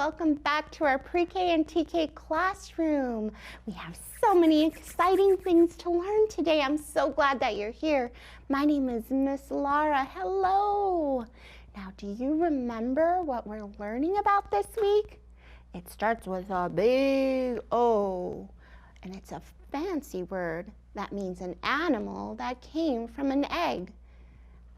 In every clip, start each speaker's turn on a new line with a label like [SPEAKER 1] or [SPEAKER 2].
[SPEAKER 1] welcome back to our pre-K and TK classroom. We have so many exciting things to learn today. I'm so glad that you're here. My name is Miss Lara. Hello. Now, do you remember what we're learning about this week? It starts with a big O, and it's a fancy word that means an animal that came from an egg.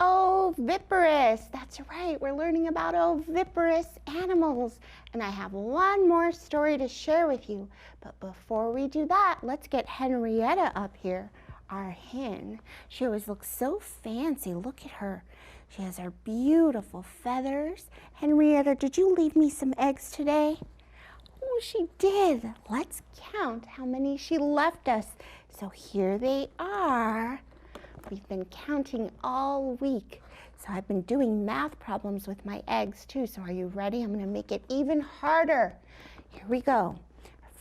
[SPEAKER 1] Oviparous, that's right, we're learning about oviparous animals. And I have one more story to share with you. But before we do that, let's get Henrietta up here, our hen. She always looks so fancy, look at her. She has her beautiful feathers. Henrietta, did you leave me some eggs today? Oh, she did. Let's count how many she left us. So here they are. We've been counting all week. So I've been doing math problems with my eggs too. So are you ready? I'm going to make it even harder. Here we go.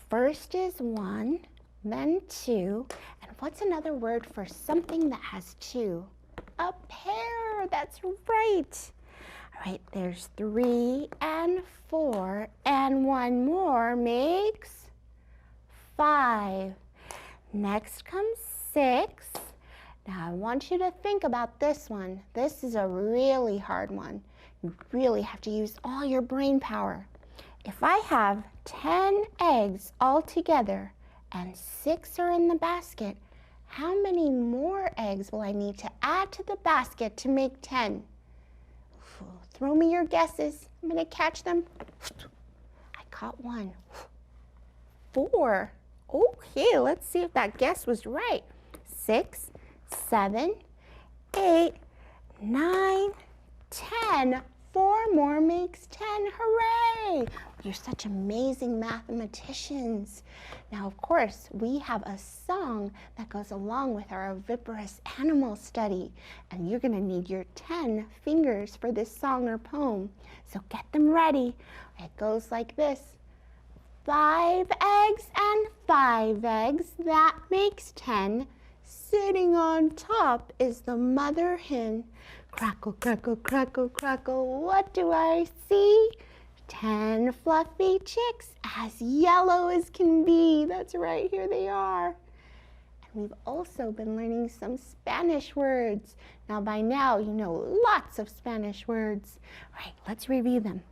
[SPEAKER 1] First is 1, then 2. And what's another word for something that has 2? A pair. That's right. All right, there's 3 and 4. And one more makes 5. Next comes 6. Now, I want you to think about this one. This is a really hard one. You really have to use all your brain power. If I have 10 eggs all together and 6 are in the basket, how many more eggs will I need to add to the basket to make 10? Throw me your guesses. I'm going to catch them. I caught 1. 4. Okay, let's see if that guess was right. 6, 7, 8, 9, 10. 4 more makes 10. Hooray! You're such amazing mathematicians. Now, of course, we have a song that goes along with our oviparous animal study. And you're going to need your 10 fingers for this song or poem. So get them ready. It goes like this. 5 eggs and 5 eggs, that makes 10. Sitting on top is the mother hen. Crackle, crackle, crackle, crackle, what do I see? 10 fluffy chicks, as yellow as can be. That's right, here they are. And we've also been learning some Spanish words. Now, by now, you know lots of Spanish words. All right, let's review them.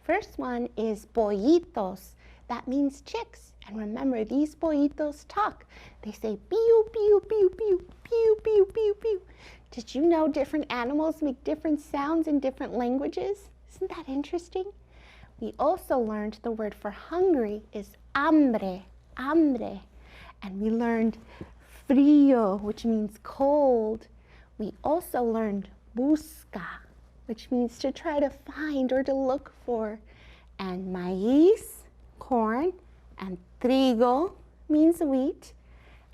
[SPEAKER 1] First one is pollitos. That means chicks. And remember, these pollitos talk. They say pew, pew, pew, pew, pew, pew, pew, pew. Did you know different animals make different sounds in different languages? Isn't that interesting? We also learned the word for hungry is hambre, hambre. And we learned frío, which means cold. We also learned busca, which means to try to find or to look for. And maíz, corn, and trigo means wheat.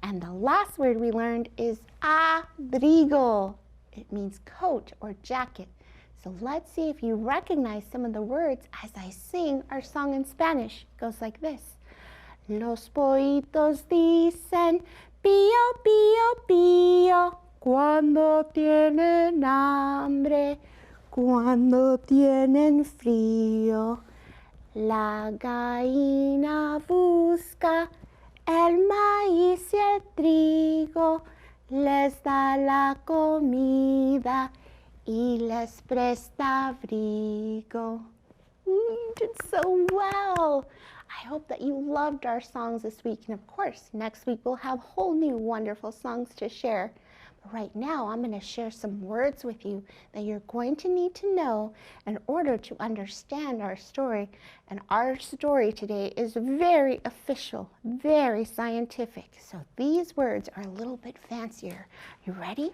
[SPEAKER 1] And the last word we learned is abrigo. It means coat or jacket. So let's see if you recognize some of the words as I sing our song in Spanish. It goes like this. Los pollitos dicen pío, pío, pío, cuando tienen hambre, cuando tienen frío. La gallina busca el maíz y el trigo, les da la comida y les presta abrigo. You did so well. I hope that you loved our songs this week. And of course, next week we'll have whole new wonderful songs to share. But right now, I'm going to share some words with you that you're going to need to know in order to understand our story. And our story today is very official, very scientific. So these words are a little bit fancier. You ready?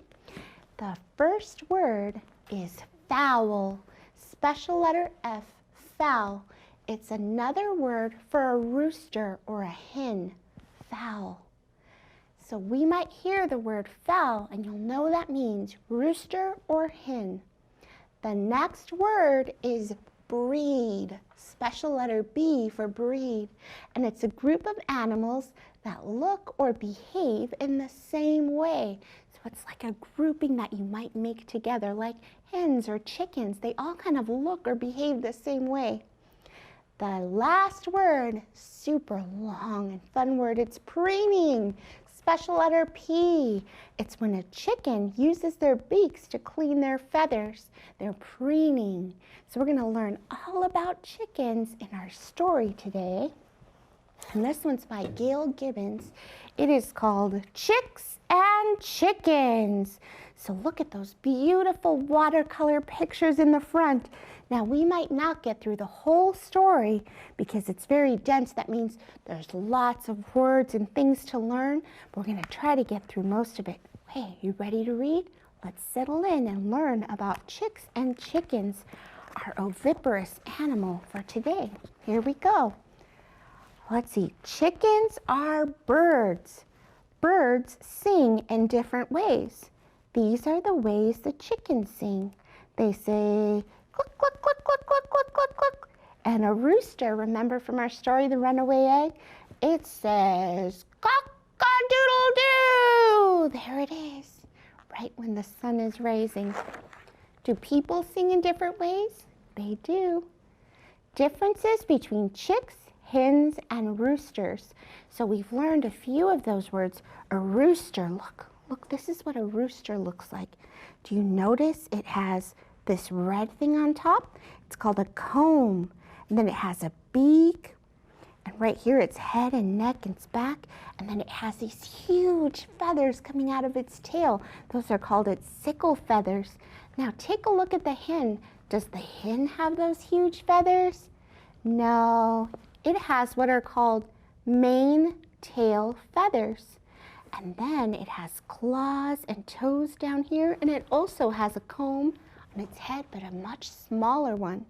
[SPEAKER 1] The first word is fowl. Special letter F, fowl. It's another word for a rooster or a hen, fowl. So we might hear the word fowl, and you'll know that means rooster or hen. The next word is breed, special letter B for breed. And it's a group of animals that look or behave in the same way. So it's like a grouping that you might make together, like hens or chickens. They all kind of look or behave the same way. The last word, super long and fun word, it's preening. Special letter P. It's when a chicken uses their beaks to clean their feathers. They're preening. So we're going to learn all about chickens in our story today. And this one's by Gail Gibbons. It is called Chicks and Chickens. So look at those beautiful watercolor pictures in the front. Now we might not get through the whole story because it's very dense. That means there's lots of words and things to learn. But we're going to try to get through most of it. Hey, you ready to read? Let's settle in and learn about chicks and chickens, our oviparous animal for today. Here we go. Let's see. Chickens are birds. Birds sing in different ways. These are the ways the chickens sing. They say cluck, cluck, cluck, cluck, cluck, cluck, cluck, cluck. And a rooster, remember from our story, The Runaway Egg? It says cock-a-doodle-doo. There it is, right when the sun is rising. Do people sing in different ways? They do. Differences between chicks, hens, and roosters. So we've learned a few of those words. A rooster, look, this is what a rooster looks like. Do you notice it has this red thing on top? It's called a comb. And then it has a beak. And right here its head and neck and its back. And then it has these huge feathers coming out of its tail. Those are called its sickle feathers. Now take a look at the hen. Does the hen have those huge feathers? No. It has what are called mane tail feathers. And then it has claws and toes down here, and it also has a comb on its head, but a much smaller one.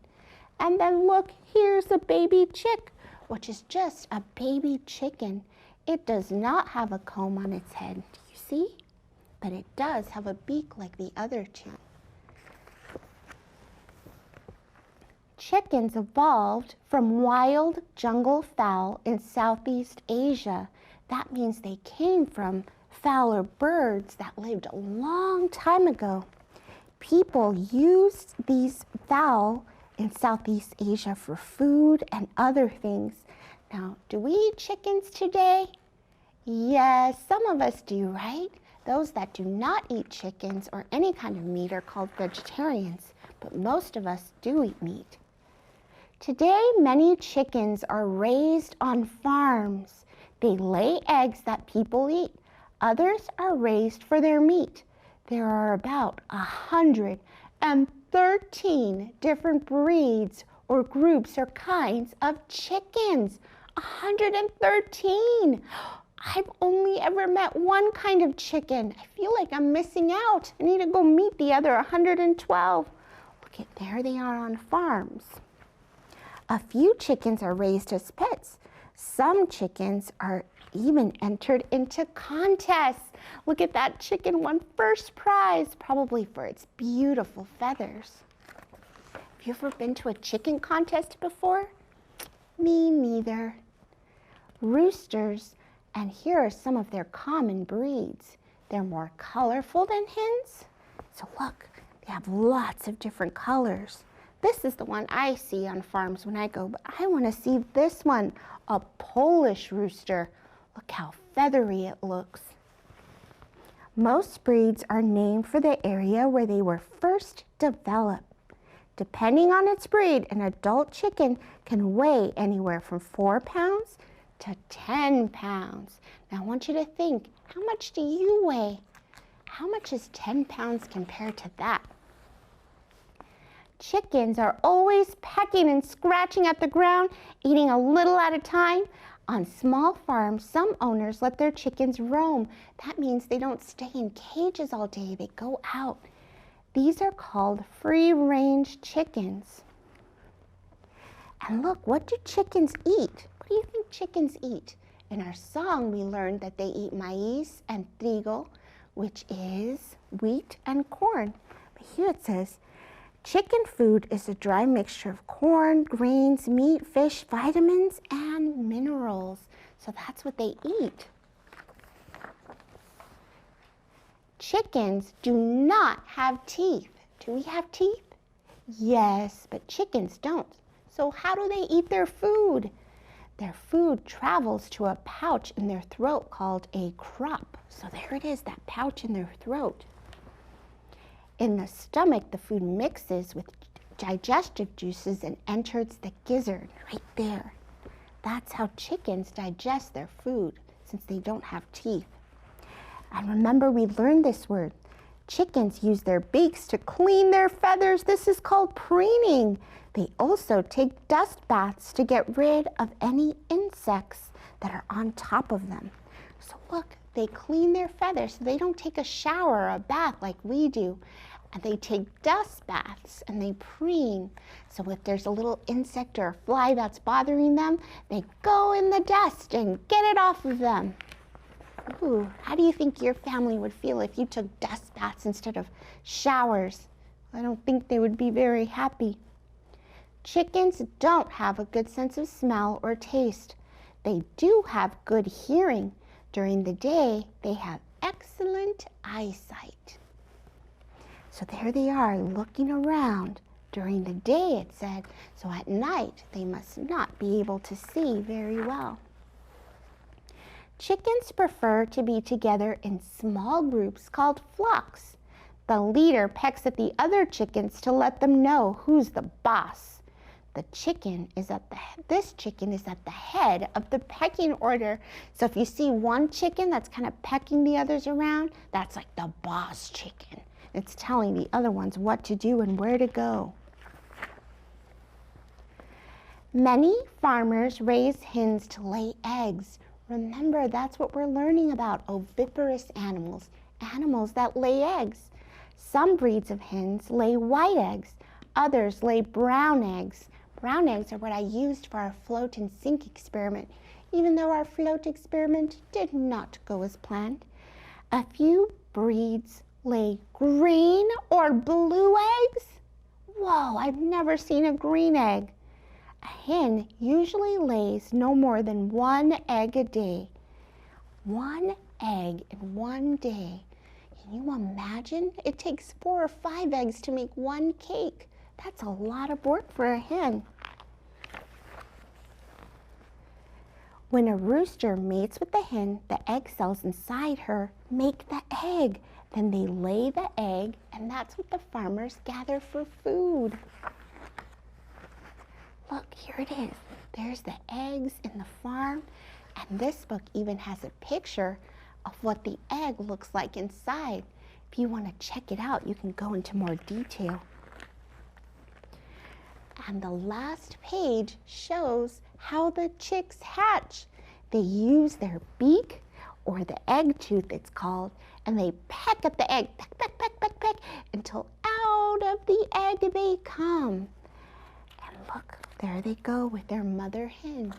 [SPEAKER 1] And then look, here's a baby chick, which is just a baby chicken. It does not have a comb on its head, do you see? But it does have a beak like the other two. Chickens evolved from wild jungle fowl in Southeast Asia. That means they came from fowl or birds that lived a long time ago. People used these fowl in Southeast Asia for food and other things. Now, do we eat chickens today? Yes, some of us do, right? Those that do not eat chickens or any kind of meat are called vegetarians, but most of us do eat meat. Today, many chickens are raised on farms. They lay eggs that people eat. Others are raised for their meat. There are about 113 different breeds or groups or kinds of chickens. 113! I've only ever met one kind of chicken. I feel like I'm missing out. I need to go meet the other 112. Look at, there they are on farms. A few chickens are raised as pets. Some chickens are even entered into contests. Look at that chicken won first prize, probably for its beautiful feathers. Have you ever been to a chicken contest before? Me neither. Roosters, and here are some of their common breeds. They're more colorful than hens. So look, they have lots of different colors. This is the one I see on farms when I go, but I want to see this one, a Polish rooster. Look how feathery it looks. Most breeds are named for the area where they were first developed. Depending on its breed, an adult chicken can weigh anywhere from 4 pounds to 10 pounds. Now I want you to think, how much do you weigh? How much is 10 pounds compared to that? Chickens are always pecking and scratching at the ground, eating a little at a time. On small farms, some owners let their chickens roam. That means they don't stay in cages all day. They go out. These are called free-range chickens. And look, what do chickens eat? What do you think chickens eat? In our song, we learned that they eat maíz and trigo, which is wheat and corn. But here it says, chicken food is a dry mixture of corn, grains, meat, fish, vitamins, and minerals. So that's what they eat. Chickens do not have teeth. Do we have teeth? Yes, but chickens don't. So how do they eat their food? Their food travels to a pouch in their throat called a crop. So there it is, that pouch in their throat. In the stomach, the food mixes with digestive juices and enters the gizzard right there. That's how chickens digest their food, since they don't have teeth. And remember, we learned this word. Chickens use their beaks to clean their feathers. This is called preening. They also take dust baths to get rid of any insects that are on top of them. So look, they clean their feathers so they don't take a shower or a bath like we do. And they take dust baths and they preen. So if there's a little insect or a fly that's bothering them, they go in the dust and get it off of them. Ooh, how do you think your family would feel if you took dust baths instead of showers? I don't think they would be very happy. Chickens don't have a good sense of smell or taste. They do have good hearing. During the day, they have excellent eyesight. So there they are looking around. During the day, it said, so at night they must not be able to see very well. Chickens prefer to be together in small groups called flocks. The leader pecks at the other chickens to let them know who's the boss. This chicken is at the head of the pecking order. So if you see one chicken that's kind of pecking the others around, that's like the boss chicken. It's telling the other ones what to do and where to go. Many farmers raise hens to lay eggs. Remember, that's what we're learning about, oviparous animals, animals that lay eggs. Some breeds of hens lay white eggs. Others lay brown eggs. Brown eggs are what I used for our float and sink experiment, even though our float experiment did not go as planned. A few breeds lay green or blue eggs. Whoa, I've never seen a green egg. A hen usually lays no more than one egg a day. One egg in one day. Can you imagine? It takes 4 or 5 eggs to make one cake. That's a lot of work for a hen. When a rooster mates with the hen, the egg cells inside her make the egg. Then they lay the egg, and that's what the farmers gather for food. Look, here it is. There's the eggs in the farm, and this book even has a picture of what the egg looks like inside. If you want to check it out, you can go into more detail. And the last page shows how the chicks hatch. They use their beak, or the egg tooth it's called, and they peck at the egg, peck, peck, peck, peck, peck, until out of the egg they come. And look, there they go with their mother hen.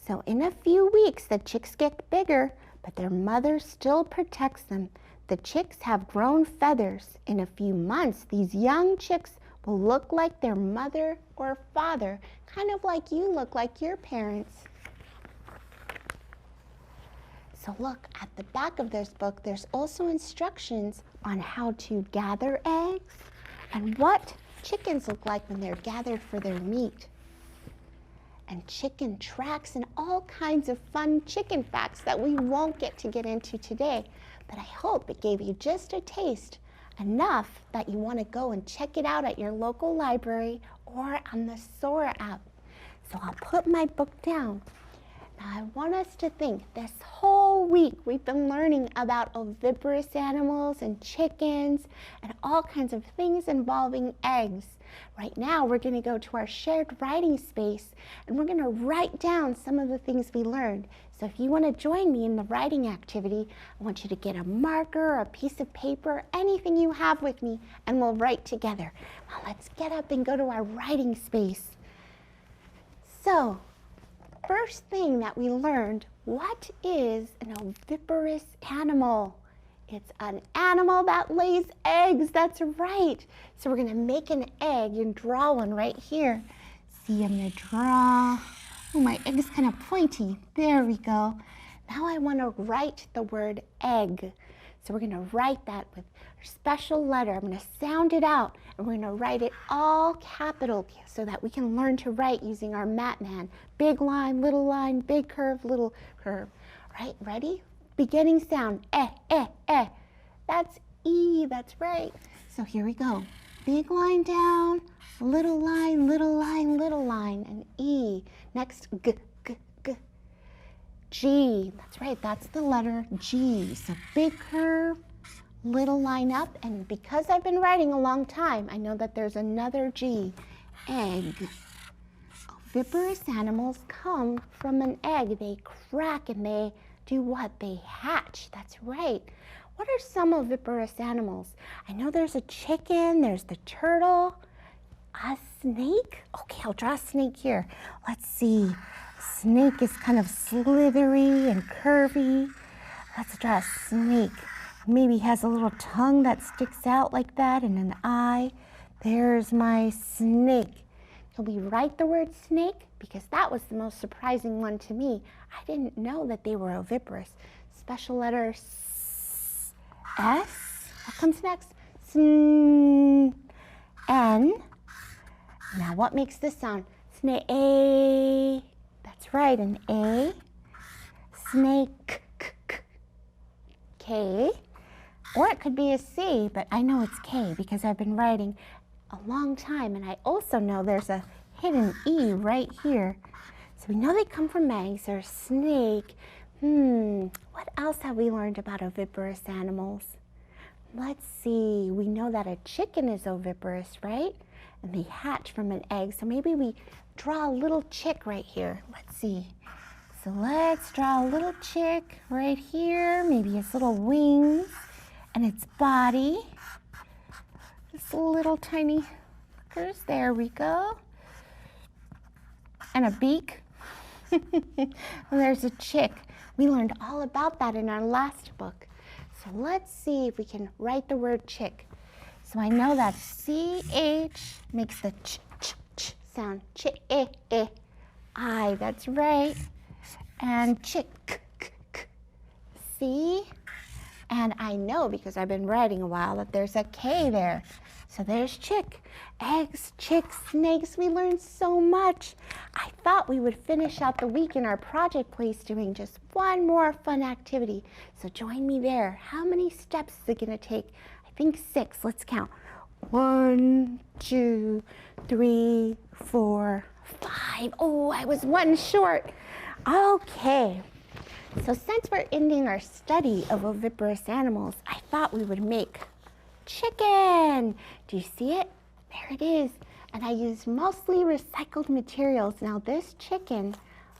[SPEAKER 1] So in a few weeks, the chicks get bigger, but their mother still protects them. The chicks have grown feathers. In a few months, these young chicks will look like their mother or father, kind of like you look like your parents. So look, at the back of this book, there's also instructions on how to gather eggs and what chickens look like when they're gathered for their meat. And chicken tracks and all kinds of fun chicken facts that we won't get to get into today. But I hope it gave you just a taste, enough that you want to go and check it out at your local library or on the Sora app. So I'll put my book down. Now I want us to think, this whole week we've been learning about oviparous animals and chickens and all kinds of things involving eggs. Right now we're going to go to our shared writing space and we're going to write down some of the things we learned. So if you want to join me in the writing activity, I want you to get a marker, a piece of paper, anything you have with me, and we'll write together. Now let's get up and go to our writing space. So, first thing that we learned, what is an oviparous animal? It's an animal that lays eggs, that's right. So we're gonna make an egg and draw one right here. See, I'm gonna draw, oh, my egg is kind of pointy. There we go. Now I wanna write the word egg. So we're going to write that with a special letter. I'm going to sound it out, and we're going to write it all capital so that we can learn to write using our Matman. Big line, big curve, little curve. All right, ready? Beginning sound, eh, eh, eh. That's E, that's right. So here we go. Big line down, little line, and E. Next, G, G, G. G, that's right, that's the letter G. So big curve, little line up, and because I've been writing a long time, I know that there's another G, egg. Oviparous animals come from an egg. They crack and they do what? They hatch, that's right. What are some oviparous animals? I know there's a chicken, there's the turtle, a snake. Okay, I'll draw a snake here. Let's see. Snake is kind of slithery and curvy. Let's draw a snake. Maybe has a little tongue that sticks out like that and an eye. There's my snake. Can we write the word snake? Because that was the most surprising one to me. I didn't know that they were oviparous. Special letter S. What comes next? N. Now what makes this sound? Snake. That's right, an A. Snake. K. Or it could be a C, but I know it's K because I've been writing a long time, and I also know there's a hidden E right here. So we know they come from eggs. There's snake. What else have we learned about oviparous animals? Let's see. We know that a chicken is oviparous, right? And they hatch from an egg. So maybe we draw a little chick right here. Let's see. So let's draw a little chick right here. Maybe its little wings and its body. Just little tiny hookers. There we go. And a beak. And there's a chick. We learned all about that in our last book. So let's see if we can write the word chick. So I know that CH makes the ch sound. I, that's right. And chick. See? And I know because I've been writing a while that there's a K there. So there's chick. Eggs, chicks, snakes. We learned so much. I thought we would finish out the week in our project place doing just one more fun activity. So join me there. How many steps is it going to take? I think 6. Let's count. 1, 2, 3, 4, 5. Oh, I was 1 short. Okay. So since we're ending our study of oviparous animals, I thought we would make chicken. Do you see it? There it is. And I used mostly recycled materials. Now this chicken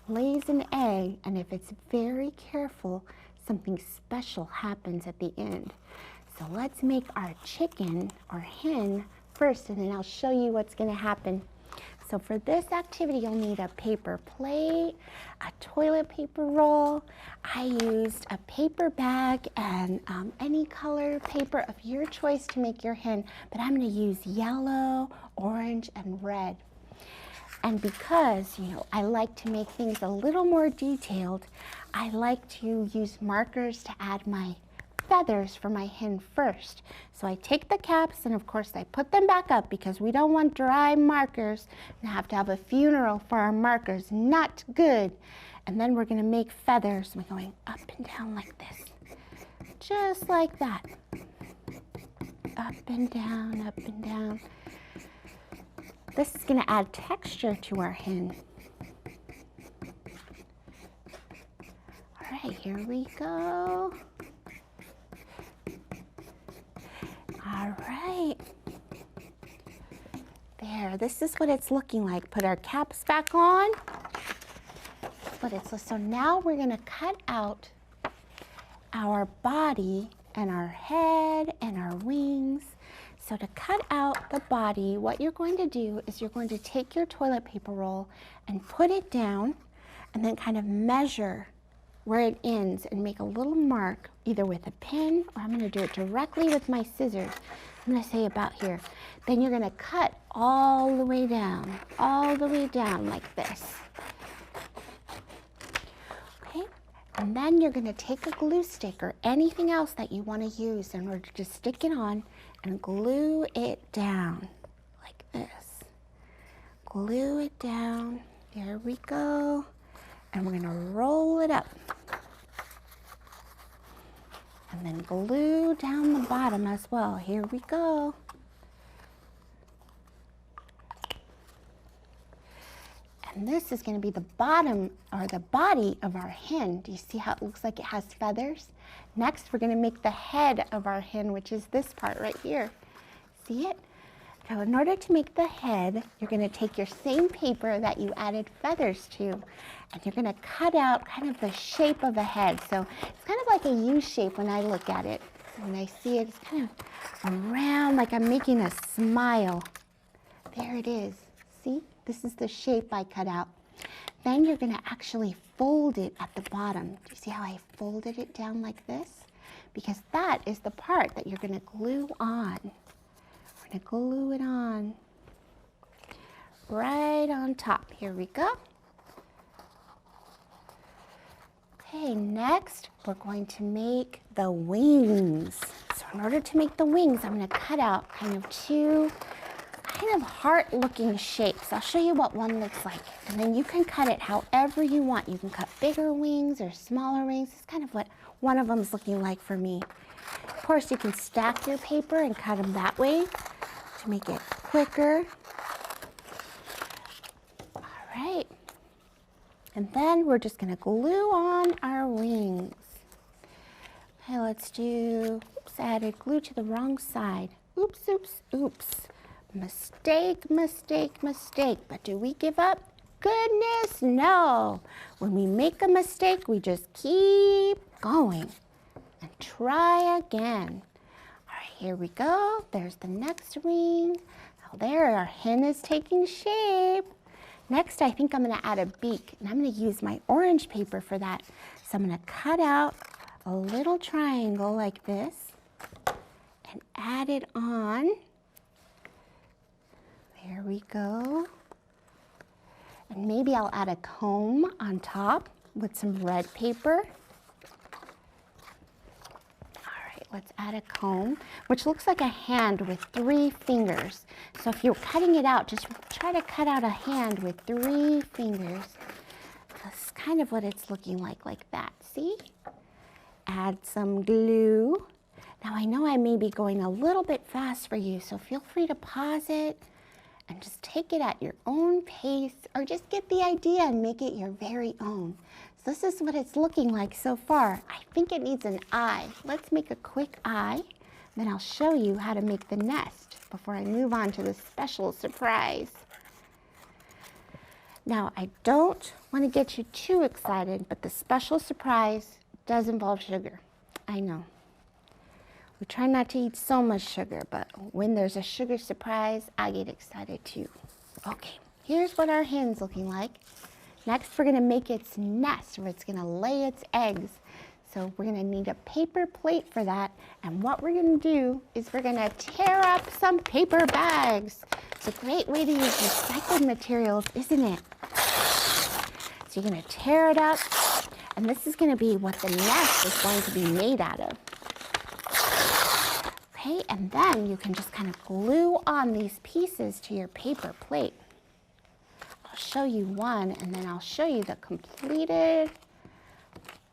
[SPEAKER 1] lays an egg, and if it's very careful, something special happens at the end. So let's make our chicken or hen first, and then I'll show you what's going to happen. So for this activity, you'll need a paper plate, a toilet paper roll. I used a paper bag and any color paper of your choice to make your hen, but I'm going to use yellow, orange, and red. And because, you know, I like to make things a little more detailed, I like to use markers to add my feathers for my hen first. So I take the caps and of course I put them back up because we don't want dry markers and have to have a funeral for our markers. Not good. And then we're going to make feathers. We're going up and down like this. Just like that. Up and down, up and down. This is going to add texture to our hen. All right, here we go. All right. There, this is what it's looking like. Put our caps back on. So now we're going to cut out our body and our head and our wings. So to cut out the body, what you're going to do is you're going to take your toilet paper roll and put it down and then kind of measure where it ends and make a little mark either with a pin or I'm going to do it directly with my scissors. I'm going to say about here. Then you're going to cut all the way down like this. Okay? And then you're gonna take a glue stick or anything else that you wanna use in order to stick it on and glue it down like this. Glue it down, there we go. And we're gonna roll it up. And then glue down the bottom as well. Here we go. And this is going to be the bottom or the body of our hen. Do you see how it looks like it has feathers? Next, we're going to make the head of our hen, which is this part right here. See it? Now, in order to make the head, you're going to take your same paper that you added feathers to, and you're going to cut out kind of the shape of a head. So it's kind of like a U shape when I look at it. When I see it, it's kind of around like I'm making a smile. There it is. See? This is the shape I cut out. Then you're going to actually fold it at the bottom. Do you see how I folded it down like this? Because that is the part that you're going to glue on. We're going to glue it on right on top. Here we go. Okay, next we're going to make the wings. So in order to make the wings, I'm going to cut out kind of two kind of heart-looking shapes. I'll show you what one looks like, and then you can cut it however you want. You can cut bigger wings or smaller wings. It's kind of what one of them is looking like for me. Of course, you can stack your paper and cut them that way to make it quicker. All right, and then we're just going to glue on our wings. Okay, let's do, oops, I added glue to the wrong side. Oops, oops, oops. Mistake, mistake, mistake. But do we give up? Goodness, no. When we make a mistake, we just keep going and try again. All right, here we go. There's the next wing. Now there, our hen is taking shape. Next, I think I'm going to add a beak, and I'm going to use my orange paper for that. So I'm going to cut out a little triangle like this and add it on. There we go. And maybe I'll add a comb on top with some red paper. All right, let's add a comb, which looks like a hand with 3 fingers. So if you're cutting it out, just try to cut out a hand with 3 fingers. That's kind of what it's looking like that. See? Add some glue. Now I know I may be going a little bit fast for you, so feel free to pause it and just take it at your own pace, or just get the idea and make it your very own. So this is what it's looking like so far. I think it needs an eye. Let's make a quick eye, then I'll show you how to make the nest before I move on to the special surprise. Now, I don't want to get you too excited, but the special surprise does involve sugar. I know. We try not to eat so much sugar, but when there's a sugar surprise, I get excited too. Okay, here's what our hen's looking like. Next, we're gonna make its nest where it's gonna lay its eggs. So we're gonna need a paper plate for that. And what we're gonna do is we're gonna tear up some paper bags. It's a great way to use recycled materials, isn't it? So you're gonna tear it up, and this is gonna be what the nest is going to be made out of. Okay, and then you can just kind of glue on these pieces to your paper plate. I'll show you one, and then I'll show you the completed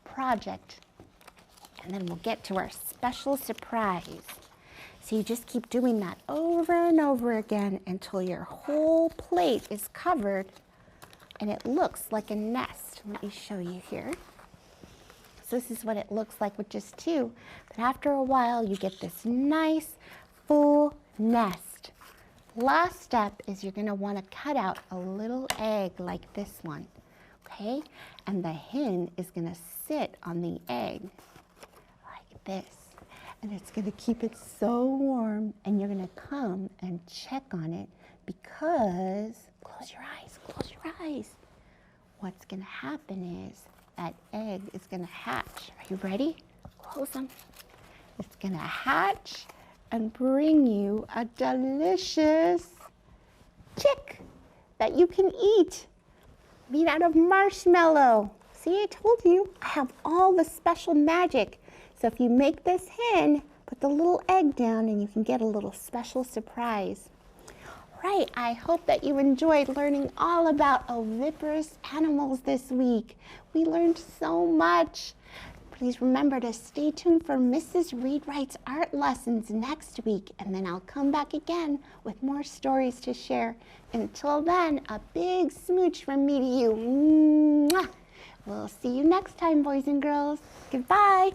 [SPEAKER 1] project. And then we'll get to our special surprise. So you just keep doing that over and over again until your whole plate is covered and it looks like a nest. Let me show you here. So this is what it looks like with just 2. But after a while, you get this nice, full nest. Last step is you're going to want to cut out a little egg like this one, okay? And the hen is going to sit on the egg like this. And it's going to keep it so warm, and you're going to come and check on it because, close your eyes, close your eyes. What's going to happen is that egg is going to hatch. Are you ready? Close them. It's going to hatch and bring you a delicious chick that you can eat, made out of marshmallow. See, I told you, I have all the special magic. So if you make this hen, put the little egg down and you can get a little special surprise. Right, I hope that you enjoyed learning all about oviparous animals this week. We learned so much. Please remember to stay tuned for Mrs. Read-Wright's art lessons next week, and then I'll come back again with more stories to share. Until then, a big smooch from me to you. Mwah! We'll see you next time, boys and girls. Goodbye.